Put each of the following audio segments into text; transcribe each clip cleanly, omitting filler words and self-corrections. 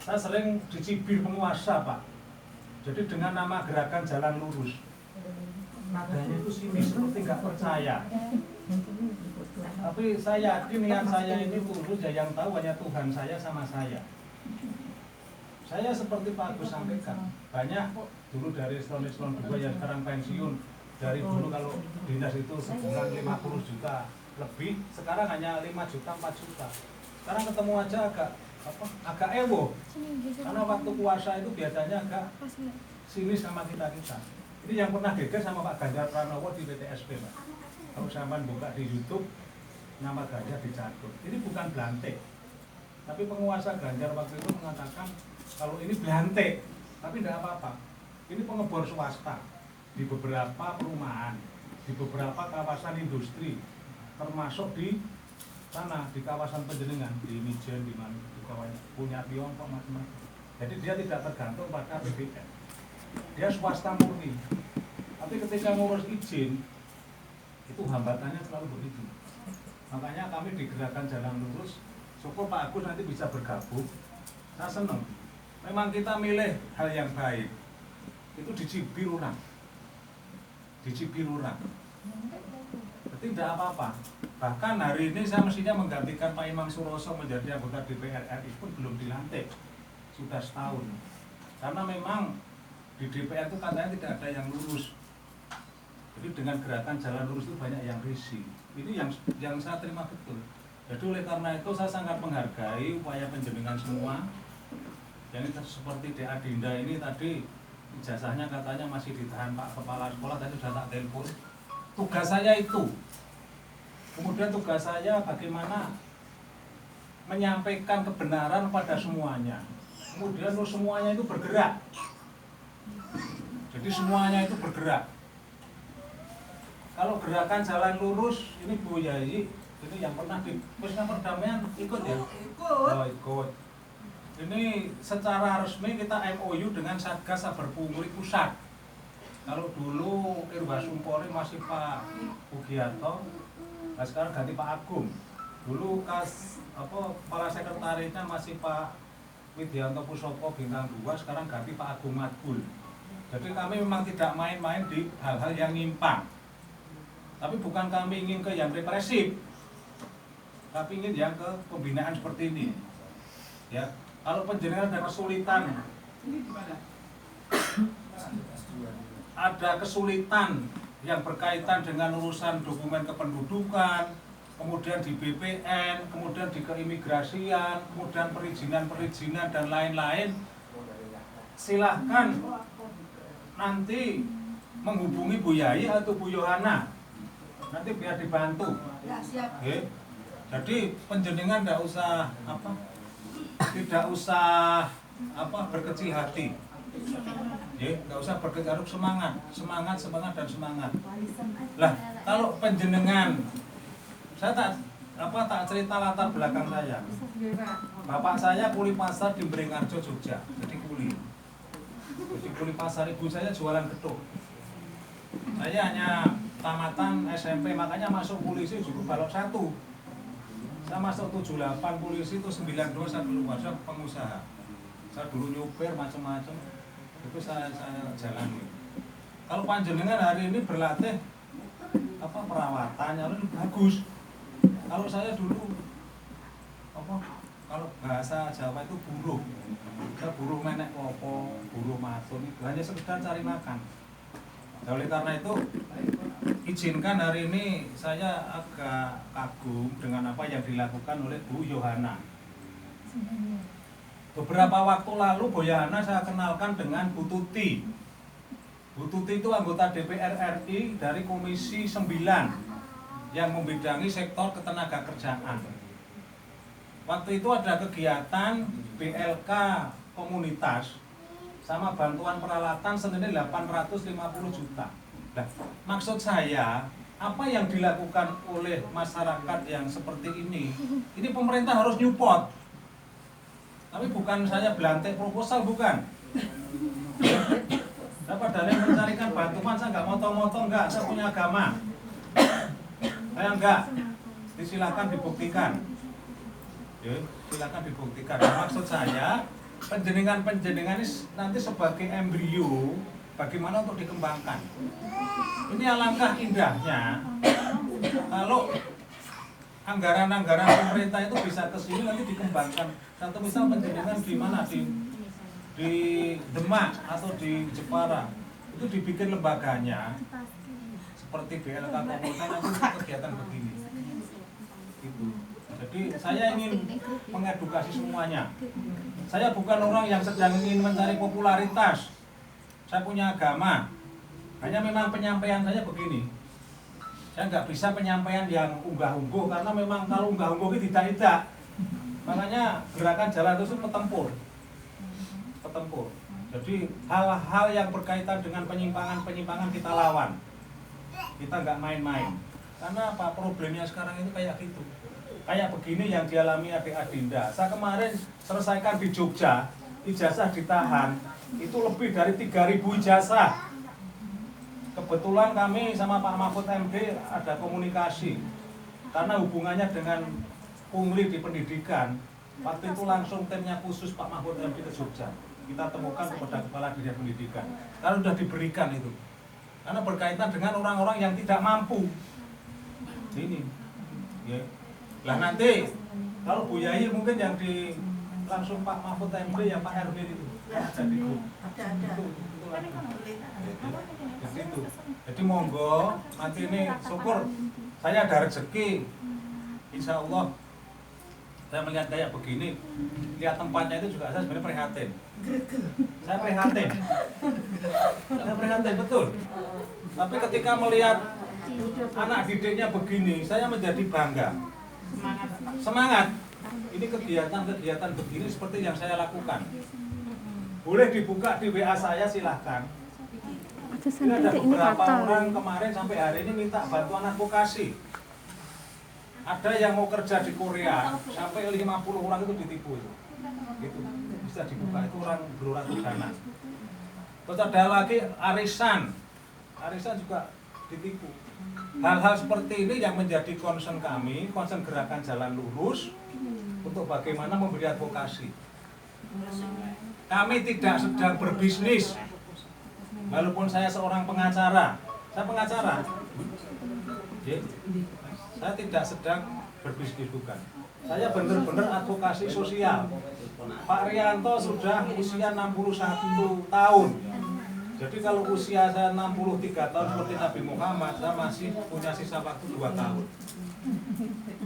Saya sering dicibir penguasa, Pak. Jadi dengan nama Gerakan Jalan Lurus, nadanya itu sinis, seperti nggak percaya. Tapi saya yakin niat saya ini tulus, ya yang tahu hanya Tuhan saya sama saya. Saya seperti Pak Agus sampaikan, banyak dulu dari eselon 2 yang sekarang pensiun. Dari dulu kalau dinas itu sebulan 50 juta lebih, sekarang hanya 5 juta, 4 juta. Sekarang ketemu aja agak ewo. Karena waktu puasa itu biasanya agak sinis sama kita-kita. Ini yang pernah geger sama Pak Ganjar Pranowo di PTSP, Pak. Kalau sampean buka di YouTube, nama Ganjar dicatut. Ini bukan belantik. Tapi penguasa Ganjar waktu itu mengatakan kalau ini belantik, tapi tidak apa-apa. Ini pengebor swasta di beberapa perumahan, di beberapa kawasan industri, termasuk di sana, di kawasan Penjenengan, di Mijen, di mana, di kawasan punya Tiongkok, macam-macam. Jadi dia tidak tergantung pada APBN. Dia swasta murni. Tapi ketika ngurus izin, itu hambatannya selalu begitu. Makanya kami di Gerakan Jalan Lurus, syukur Pak Agus nanti bisa bergabung. Saya senang. Memang kita milih hal yang baik. Itu dicibir orang. Dicibir orang. Berarti tidak apa-apa. Bahkan hari ini saya mestinya menggantikan Pak Imam Suroso menjadi anggota DPR RI pun belum dilantik. Sudah setahun. Karena memang di DPR itu katanya tidak ada yang lurus. Jadi dengan Gerakan Jalan Lurus itu banyak yang risih. Ini yang saya terima betul. Jadi oleh karena itu saya sangat menghargai upaya penjenengan semua. Yang seperti DA Dinda ini tadi ijazahnya katanya masih ditahan Pak Kepala Sekolah, tadi sudah tak telepon. Tugas saya itu. Kemudian tugas saya bagaimana menyampaikan kebenaran pada semuanya. Kemudian semuanya itu bergerak. Jadi semuanya itu bergerak. Kalau Gerakan Jalan Lurus, ini Bu Yayi, ini yang pernah di Pusat Perdamaian ikut ya? Ikut. Oh, ikut. Ini secara resmi kita MOU dengan Satgas Saber Pungli Pusat. Kalau dulu Irwa Sumpori masih Pak Bugiarto, nah sekarang ganti Pak Agung. Dulu kepala sekretarisnya masih Pak Widianto Pusoko Bintang 2, sekarang ganti Pak Agung Madgul. Jadi kami memang tidak main-main di hal-hal yang nyimpang. Tapi bukan kami ingin ke yang represif, tapi ingin yang ke pembinaan seperti ini. Ya, kalau penjenengan ada kesulitan, ada kesulitan yang berkaitan dengan urusan dokumen kependudukan, kemudian di BPN, kemudian di keimigrasian, kemudian perizinan dan lain-lain, silahkan nanti menghubungi Bu Yayi atau Bu Yohana, nanti biar dibantu. Ya, siap. Oke. Jadi penjenengan tidak usah berkecil hati. Nggak usah berkecil hati, semangat dan semangat. Lah, kalau penjenengan, saya tak cerita latar belakang saya. Bapak saya kuli pasar di Beringarjo, Jogja, jadi kuli pasar, ibu saya jualan gedung. Saya hanya tamatan SMP, makanya masuk polisi juga balok 1. Saya masuk 78 polisi itu 92 saya keluar, saya pengusaha. Saya dulu nyupir macam-macam, itu saya jalani. Kalau panjenengan hari ini berlatih perawatannya itu bagus. Kalau saya dulu kalau bahasa Jawa itu buruh. Saya buruh menek klopo, buruh matun, itu hanya sekedar cari makan. Nah, oleh karena itu izinkan hari ini saya agak kagum dengan apa yang dilakukan oleh Bu Yohana. Beberapa waktu lalu Bu Yohana saya kenalkan dengan Bu Tuti. Bu Tuti itu anggota DPR RI dari Komisi 9 yang membidangi sektor ketenagakerjaan. Waktu itu ada kegiatan BLK komunitas sama bantuan peralatan senilai 850 juta. Nah, maksud saya, apa yang dilakukan oleh masyarakat yang seperti ini pemerintah harus nyupport. Tapi bukan saya belantik proposal, bukan. Dapat dari mencarikan bantuan, saya nggak motong-motong, nggak, saya punya agama. Saya enggak. Silakan dibuktikan. Silakan dibuktikan. Maksud saya, penjenengan ini nanti sebagai embrio bagaimana untuk dikembangkan. Ini alangkah indahnya kalau anggaran-anggaran pemerintah itu bisa ke sini nanti dikembangkan. Satu misal penjenengan di mana di Demak atau di Jepara itu dibikin lembaganya seperti BLK Komunitas nanti kegiatan begini. Gitu. Jadi saya ingin mengedukasi semuanya. Saya bukan orang yang sedang ingin mencari popularitas. Saya punya agama. Hanya memang penyampaian saya begini. Saya nggak bisa penyampaian yang unggah-ungguh karena memang kalau unggah-ungguh itu tidak. Makanya gerakan jalan terus itu petempur. Jadi hal-hal yang berkaitan dengan penyimpangan kita lawan. Kita nggak main-main. Karena apa? Problemnya sekarang itu kayak gitu. Kayak begini yang dialami adik Adinda. Saya kemarin selesaikan di Jogja, ijazah ditahan. Itu lebih dari 3.000 ijazah. Kebetulan kami sama Pak Mahfud MD ada komunikasi. Karena hubungannya dengan pungli di pendidikan. Waktu itu langsung timnya khusus Pak Mahfud MD ke Jogja. Kita temukan kepada Kepala Dinas Pendidikan. Karena sudah diberikan itu. Karena berkaitan dengan orang-orang yang tidak mampu. Ini. Ya. Lah nanti kalau Bu Yai mungkin yang di langsung Pak Mahfud MD yang Pak RW itu. Ada di grup. Itu. Jadi monggo nanti ini syukur saya ada rezeki. Insya Allah saya melihat kayak begini, lihat tempatnya itu juga saya sebenarnya prihatin. Saya prihatin betul. Tapi ketika melihat anak didiknya begini, saya menjadi bangga. Semangat. Ini kegiatan begini seperti yang saya lakukan. Boleh dibuka di WA saya silahkan. Ini ada beberapa orang kemarin sampai hari ini minta bantuan advokasi. Ada yang mau kerja di Korea, sampai 50 orang itu ditipu itu. Gitu. Bisa dibuka, itu orang beruratus dana. Terus ada lagi arisan juga ditipu. Hal-hal seperti ini yang menjadi concern kami, concern gerakan jalan lurus untuk bagaimana memberi advokasi. Kami tidak sedang berbisnis. Walaupun saya seorang pengacara, saya pengacara. Saya tidak sedang berbisnis, bukan. Saya benar-benar advokasi sosial. Pak Rianto sudah usia 61 tahun. Jadi kalau usia saya 63 tahun seperti Nabi Muhammad, saya masih punya sisa waktu 2 tahun.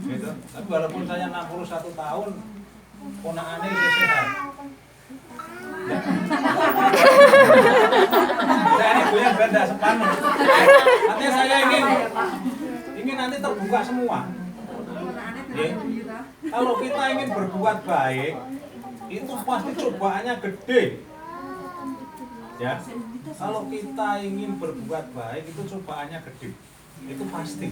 Gitu. Tapi walaupun saya 61 tahun, ponakannya sudah sehat. Saya ini punya benda sepanuh. Artinya saya ingin nanti terbuka semua. Ya. Kalau kita ingin berbuat baik, itu pasti cobaannya gede. Ya. Kalau kita ingin berbuat baik, itu cobaannya gede. Itu pasti.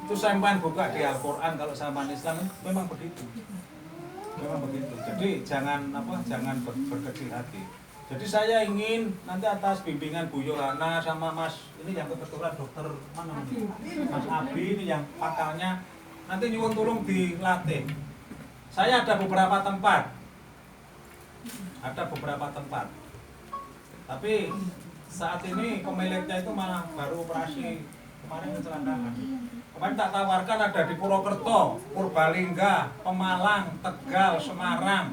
Itu sampean buka di Al-Qur'an kalau sampean Islam memang begitu. Memang begitu. Jadi jangan berkecil hati. Jadi saya ingin nanti atas bimbingan Bu Yohana sama Mas ini yang kebetulan dokter mana ini? Mas Abi ini yang pakalnya nanti nyuwun tolong dilatih. Saya ada beberapa tempat. Tapi saat ini pemiliknya itu malah baru operasi kemarin kecelakaan. Kemarin tak tawarkan ada di Purwokerto, Purbalingga, Pemalang, Tegal, Semarang.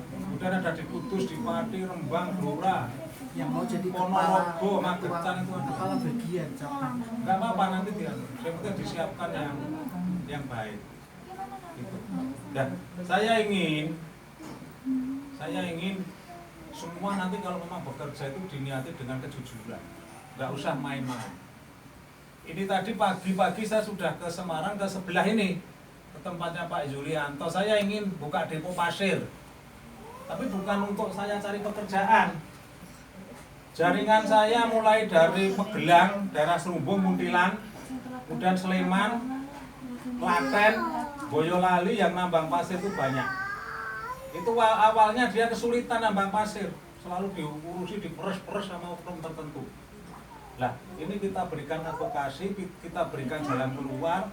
Kemudian ada di Kudus, di Pati, Rembang, Blora, yang mau jadi Ponorogo, Magetan itu ada. kepala bagian. Enggak apa-apa nanti dia. Yang penting disiapkan yang baik. Gitu. Dan saya ingin semua nanti kalau memang bekerja itu diniati dengan kejujuran. Enggak usah main-main. Ini tadi pagi-pagi saya sudah ke Semarang, ke sebelah ini, ke tempatnya Pak Yulianto. Saya ingin buka depo pasir. Tapi bukan untuk saya cari pekerjaan. Jaringan saya mulai dari Magelang, daerah Serumbung, Muntilan, kemudian Sleman, Klaten, Boyolali yang nambang pasir itu banyak. Itu awalnya dia kesulitan nambang pasir, selalu diurusi, diperes-peres sama oknum tertentu. Nah, ini kita berikan advokasi, kita berikan jalan keluar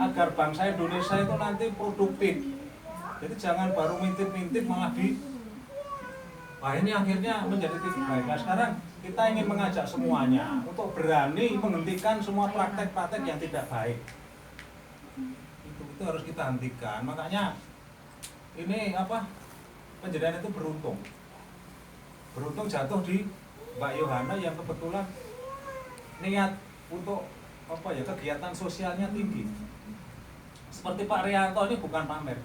agar bangsa Indonesia itu nanti produktif. Jadi jangan baru mintip-mintip malah Nah ini akhirnya menjadi titik baik. Nah sekarang kita ingin mengajak semuanya untuk berani menghentikan semua praktek-praktek yang tidak baik. Itu harus kita hentikan. Makanya ini penjadian itu beruntung jatuh di Mbak Yohana yang kebetulan niat untuk kegiatan sosialnya tinggi. Seperti Pak Rianto ini bukan pamer.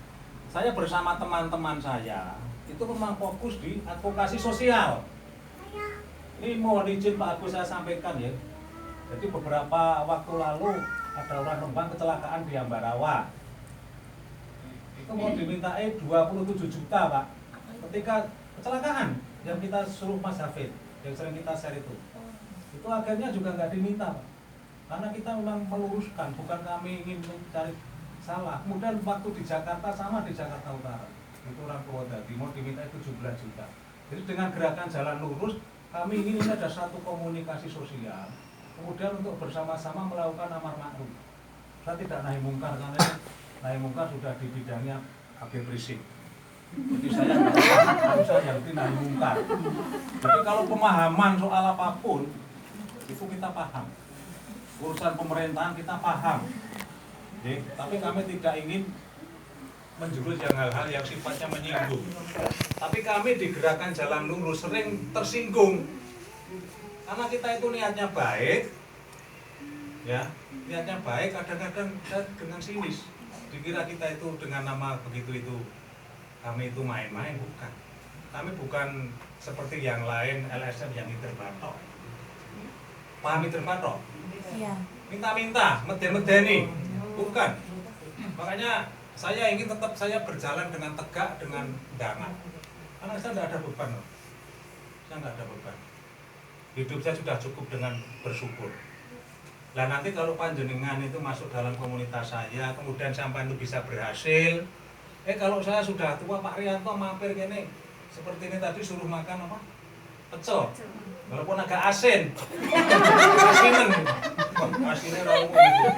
Saya bersama teman-teman saya itu memang fokus di advokasi sosial. Ini mohon izin Pak Agus saya sampaikan ya. Jadi beberapa waktu lalu ada orang Rembang kecelakaan di Ambarawa. Itu mau dimintai 27 juta Pak. Ketika kecelakaan yang kita suruh Mas Hafid, yang sering kita share itu akhirnya juga nggak diminta Pak. Karena kita memang meluruskan, bukan kami ingin mencari salah. Kemudian waktu di Jakarta sama di Jakarta Utara, itu orang Purwodadi mau diminta 17 juta. Jadi dengan gerakan jalan lurus, kami ingin ada satu komunikasi sosial. Kemudian untuk bersama-sama melakukan amar ma'ruf. Saya tidak nahi mungkar karena nahi mungkar sudah di bidangnya Habib Rizik. Jadi saya harus yang nahi mungkar. Jadi kalau pemahaman soal apapun itu kita paham. Urusan pemerintahan kita paham. Tapi kami tidak ingin menjurus yang hal-hal yang sifatnya menyinggung. Tapi kami di gerakan jalan lurus sering tersinggung. Karena kita itu niatnya baik, ya, niatnya baik, kadang-kadang dengan sinis. Dikira kita itu dengan nama begitu itu kami itu main-main, bukan. Kami bukan seperti yang lain LSM yang interbatok. Paham interbatok? Iya. Minta-minta, meden-medeni, bukan. Makanya saya ingin tetap saya berjalan dengan tegak, dengan dangan. Karena saya tidak ada beban. Saya tidak ada beban. Hidup saya sudah cukup dengan bersyukur. Nah nanti kalau panjenengan itu masuk dalam komunitas saya, kemudian sampai itu bisa berhasil. Kalau saya sudah tua, Pak Rianto mampir gini, seperti ini tadi suruh makan apa? Pecel. Walaupun agak asin. Asinan. Asinnya ramu gitu.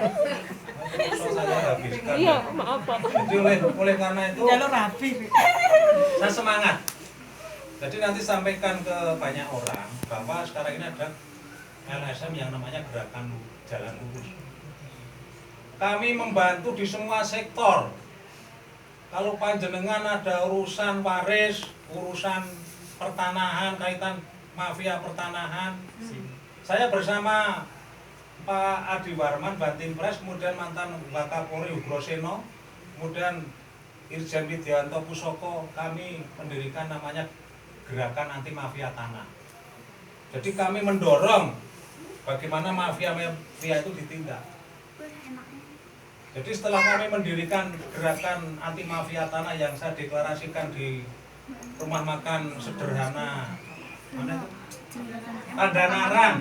Saya habiskan. Iya, maaf Pak. Jadi oleh karena itu Jalur rapi. saya semangat. Jadi nanti sampaikan ke banyak orang bahwa sekarang ini ada LSM yang namanya Gerakan Jalan Lurus. Kami membantu di semua sektor. Kalau panjenengan ada urusan waris, urusan pertanahan, kaitan mafia pertanahan, saya bersama Pak Adi Warman, Bantinpres, kemudian mantan Wakapolri Ugroseno, kemudian Irjen Widianto Pusoko, kami mendirikan namanya Gerakan Anti Mafia Tanah. Jadi kami mendorong bagaimana mafia-mafia itu ditindak. Jadi setelah kami mendirikan Gerakan Anti Mafia Tanah yang saya deklarasikan di rumah makan sederhana mana itu? Pandanaran.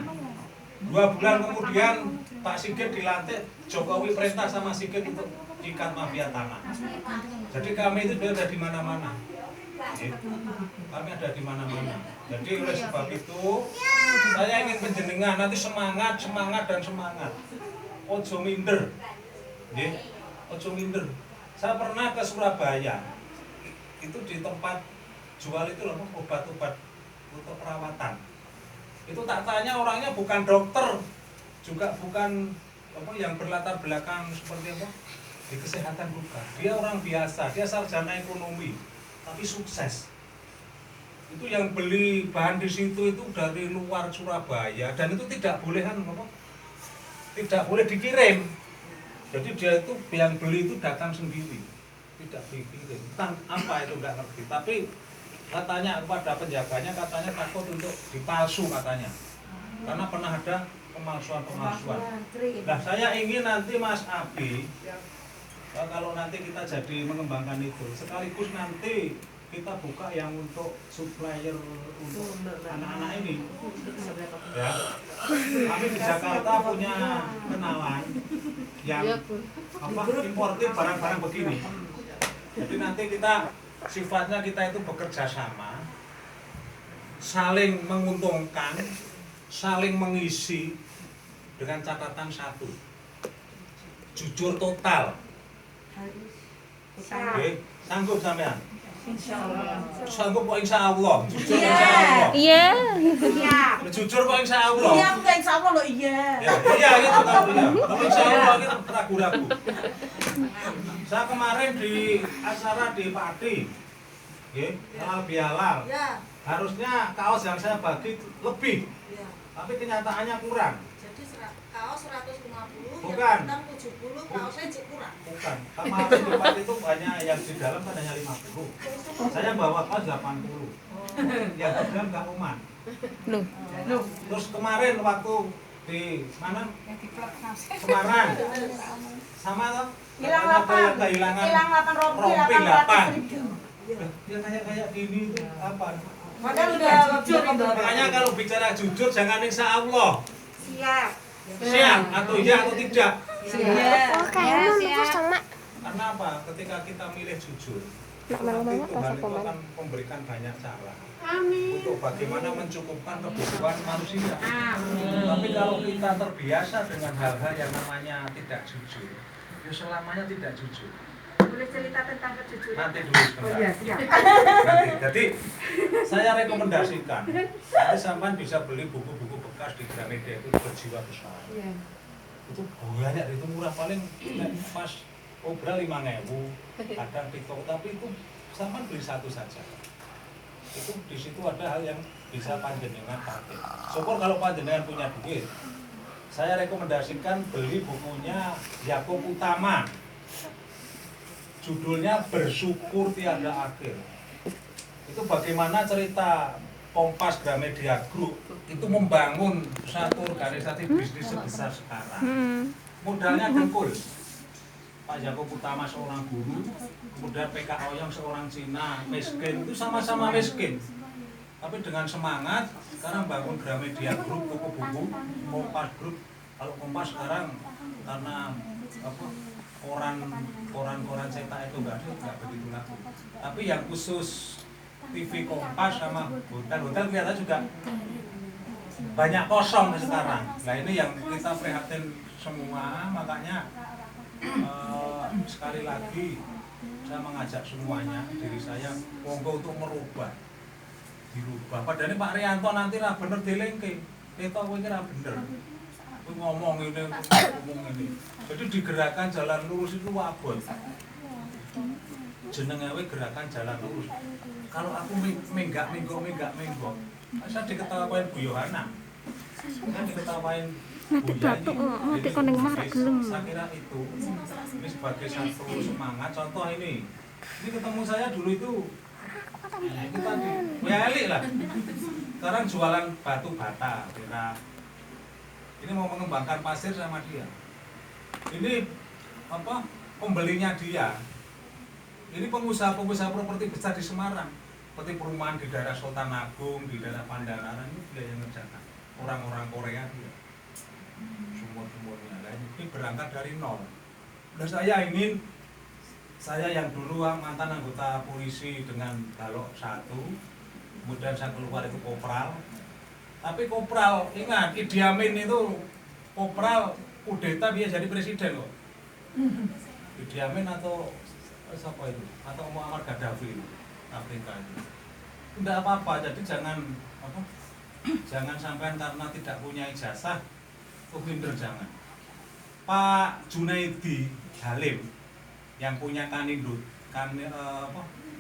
2 bulan kemudian Pak Sigit dilantik, Jokowi perintah sama Sigit untuk ikat mafia tanah. Jadi kami itu ada di mana-mana. Kami ada di mana-mana. Jadi oleh sebab itu saya ingin penjenengan nanti semangat dan semangat. Ojo minder. Ojo minder. Saya pernah ke Surabaya. Itu di tempat jual itu loh obat-obat untuk perawatan. Itu tak tanya orangnya bukan dokter, juga bukan yang berlatar belakang seperti apa di kesehatan, bukan. Dia orang biasa, dia sarjana ekonomi, tapi sukses. Itu yang beli bahan di situ itu dari luar Surabaya dan itu tidak boleh tidak boleh dikirim. Jadi dia itu yang beli itu datang sendiri, tidak dikirim. Apa itu nggak ngerti. Tapi katanya kepada penjaganya, katanya takut untuk dipalsu katanya, karena pernah ada pemalsuan. Nah saya ingin nanti Mas Abi, kalau nanti kita jadi mengembangkan itu, sekaligus nanti kita buka yang untuk supplier untuk anak-anak ini. Ya, kami di Jakarta punya kenalan yang importir barang-barang begini. Jadi nanti kita sifatnya kita itu bekerja sama, saling menguntungkan, saling mengisi dengan catatan satu, jujur total. Oke, sanggup sampean? Insyaallah. Sanggup kok insyaallah. Jujur Iya. insyaallah. Iya. Siap. Jujur kok insyaallah. Iya, aku nggak insyaallah loh, iya. Ya, iya gitu kan ya. Tapi insyaallah gitu ragu-ragu. Saya kemarin di acara di Pati, nggih, halal bihalal. Ya. Harusnya kaos yang saya bagi lebih, Ya. tapi kenyataannya kurang. Jadi kaos 150, Bukan. yang utang 70, kaosnya cek kurang. Bukan. Kemarin di Pati itu banyak yang di dalam kan hanya 50. Saya bawa kaos 80. Yang di dalam nggak umat. Loh. Terus kemarin waktu di mana? Semarang. Sama toh? Hilang Ada 8. yang kehilangan Hilang 8 rompi, rompi 800.000. yang kayak gini itu apa? Padahal udah jujur itu. Makanya kalau bicara jujur jangan insya Allah. Siap. Siap atau iya atau tidak. Siap. Oh, kayaknya menurut sama. Karena apa? Ketika kita milih jujur, Nak malu-malu Tuhan rasa itu komen. akan memberikan banyak cara Amin. untuk bagaimana mencukupkan kebutuhan manusia. Amin. Tapi kalau kita terbiasa dengan hal-hal yang namanya tidak jujur, ya selamanya tidak jujur. Boleh cerita tentang kejujuran? Nanti dulu sebentar. Oh iya, siap. Nanti. Jadi saya rekomendasikan nanti sampean bisa beli buku-buku bekas di Gramedia itu berjiwa besar. Iya. Itu banyak, itu murah, paling pas obral 5.000, kadang TikTok, tapi itu sampean beli satu saja. Itu di situ ada hal yang bisa panjenengan pakai. Syukur kalau panjenengan punya duit. Saya rekomendasikan beli bukunya Yakub Utama. Judulnya Bersyukur Tiada Akhir. Itu bagaimana cerita Kompas Gramedia Group itu membangun satu organisasi bisnis sebesar sekarang. Modalnya dengkul. Pak Yakub Utama seorang guru, kemudian PK Oyong seorang Cina, miskin, itu sama-sama miskin. Tapi dengan semangat, sekarang bangun Gramedia Group, toko buku, Kompas Group. Kalau Kompas sekarang karena apa, koran cetak itu nggak begitu laku. Tapi yang khusus TV Kompas sama hotel kelihatan juga banyak kosong sekarang. Nah ini yang kita prihatin semua, makanya sekali lagi saya mengajak semuanya, diri saya monggo untuk dirubah. Padahal Pak Rianto nanti lah bener dilengke, kita kira bener. Ngomong ini. Jadi digerakkan jalan lurus itu abot. Jenenge gerakan jalan lurus. Kalau aku menggak minggu, saya diketawain Bu Yohana. Saya diketawain Nanti batuk, nanti koneng marak gelem. Saya kira itu ini sebagai satu semangat. Contoh ini ketemu saya dulu itu itu tadi elik lah. Sekarang jualan batu bata, kira ini mau mengembangkan pasir sama dia. Ini apa, pembelinya dia. Ini pengusaha properti besar di Semarang, seperti perumahan di daerah Sultan Agung, di daerah Pandanaran, ini dia yang ngerjakan. Orang-orang Korea dia. Sumur-sumurnya. Nah, ini berangkat dari nol. Dan saya yang dulu mantan anggota polisi dengan Balok 1, kemudian saya keluar itu kopral. Tapi kopral, ingat, Idi Amin itu kopral kudeta dia jadi presiden kok. Idi Amin atau siapa itu? Atau Muammar Gaddafi Afrika itu. Tidak apa-apa, jadi jangan sampai karena tidak punya ijazah minder, jangan. Pak Junaidi Halim yang punya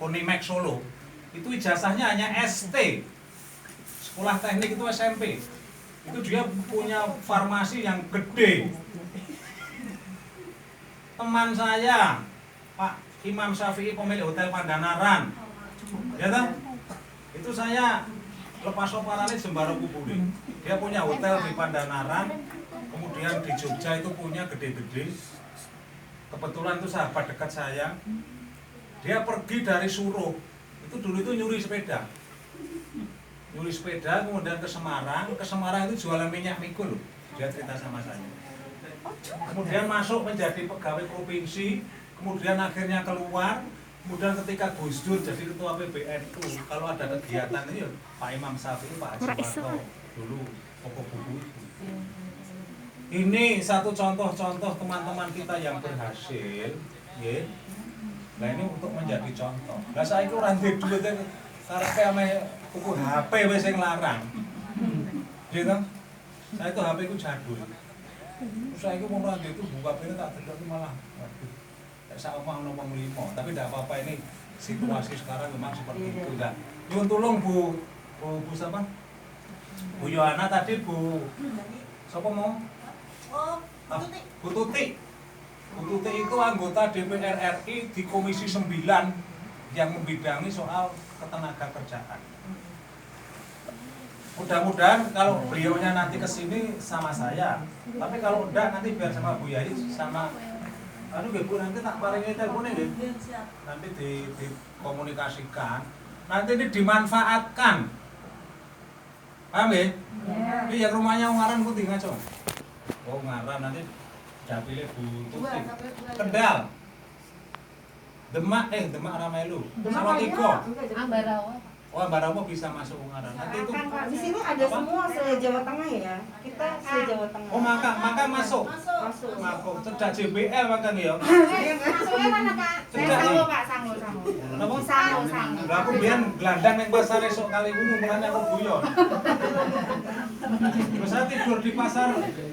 Konimek Solo itu ijazahnya hanya ST, sekolah teknik itu SMP. Itu dia punya farmasi yang gede. Teman saya Pak Imam Syafi'i, pemilik Hotel Pandanaran, ya kan? Itu saya lepas opalannya Jembaro Kuburi. Dia punya hotel di Pandanaran, kemudian di Jogja itu punya gede-gede. Kebetulan itu sahabat dekat saya. Dia pergi dari Suruh, itu dulu itu nyuri sepeda, kemudian ke Semarang itu jualan minyak mikul. Dia cerita sama saya. Kemudian masuk menjadi pegawai provinsi, kemudian akhirnya keluar. Kemudian ketika Gus Dur jadi ketua PBNU, kalau ada kegiatan ini Pak Imam Syafi'i, Pak Haji Warto dulu pokok buku itu. Ini satu contoh-contoh teman-teman kita yang berhasil, ya. Nah ini untuk menjadi contoh. Lah saiki ora ndek duit karepe ame tuku HP wis sing larang. Gitu. Saya itu HP ku jadul. Terus saiki wong ora ndek itu buka pene tak delok malah waduh. Kayak sak omah ono wong 5, tapi tidak apa-apa ini situasi sekarang memang seperti itu. Enggak. Nyuwun tulung Bu siapa? Bu Yohana tadi Bu siapa mau? Bu Tuti. Bu Tuti itu anggota DPR RI di Komisi 9 yang membidangi soal ketenaga kerjaan. Mudah-mudahan kalau beliaunya nanti ke sini sama saya. Tapi kalau enggak nanti biar sama Bu Yai sama Bu nanti tak paringi teleponnya nggih. Nanti dikomunikasikan. Nanti ini dimanfaatkan. Paham ya? Ini yang rumahnya ngaran putih ngaco. Oh ngaran nanti dapile Bu Tuti. Kendal. Demak Ramelu. Salatiga. Ambarawa. Oh Ambarawa bisa masuk ngaran. Nanti itu Di sini ada semua se-Jawa Tengah ya. Kita se-Jawa Tengah. oh maka masuk. Masuk. Masuk. Cedak JBL makan ya. Masuknya mana Kak? Cedak Sango nih. Kak, sango. Napa? Sango. Lah aku biyen gelandang ning pasar esuk kali ngono mulane aku guyon. Terus saya tidur di pasar